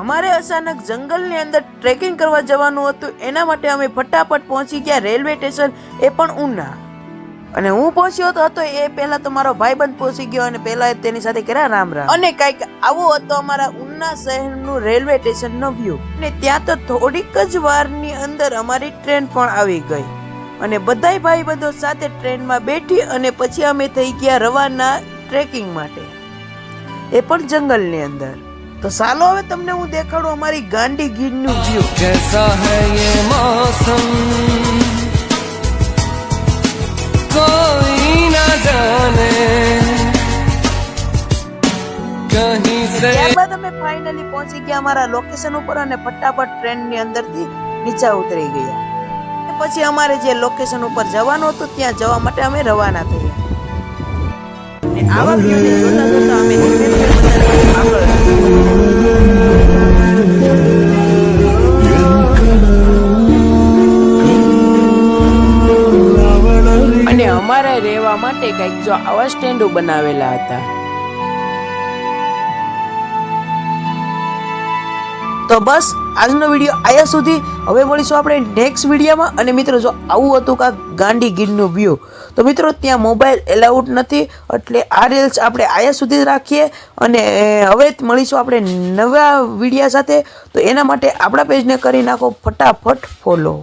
અમારે અચાનક જંગલની અંદર ટ્રેકિંગ કરવા જવાનું હતું, એના માટે અમે ફટાફટ પહોંચી ગયા રેલવે સ્ટેશન, એ પણ ઉના. અને હું પહોંચ્યો હતો એ પહેલા તો મારો ભાઈબંધ પહોંચી ગયો અને પહેલા તેની સાથે કર્યા રામ રામ. અને કંઈક આવો હતો અમારા ઉના શહેરનું રેલવે સ્ટેશનનો વ્યૂ. અને ત્યાં તો થોડીક જ વારની અંદર અમારી ટ્રેન પણ આવી ગઈ અને બધાય ભાઈબંધો સાથે ટ્રેનમાં બેઠી અને પછી અમે થઈ ગયા રવાના ટ્રેકિંગ માટે, એ પણ જંગલની અંદર. તો ચાલો હવે તમને હું દેખાડું અમારી ગાંડી ગીરનું વ્યૂ. कैसा है ये मौसम कोई ना जाने कहीं से. ત્યારબાદ અમે ફાઇનલી પહોંચી ગયા અમારા લોકેશન ઉપર અને ફટાફટ ટ્રેનની અંદરથી નીચે ઉતરી ગયા. પછી અમારે જે લોકેશન ઉપર જવાનું હતું ત્યાં જવા માટે અમે રવાના થયા. અને આવા વ્યૂને જોતા જોતા અમે આગળ. અને અમારે રહેવા માટે કંઈક જો આવા સ્ટેન્ડો બનાવેલા હતા. તો બસ આજનો વિડીયો આયા સુધી. હવે મળીશું આપણે નેક્સ્ટ વિડીયોમાં. અને મિત્રો જો આવું હતું કાંક ગાંડી ગીરનું વ્યૂ, તો મિત્રો ત્યાં મોબાઈલ એલાઉડ નથી, એટલે આ રીલ્સ આપણે આયા સુધી જ રાખીએ. અને હવે મળીશું આપણે નવા વિડીયો સાથે. તો એના માટે આપણા પેજને કરી નાખો ફટાફટ ફોલો.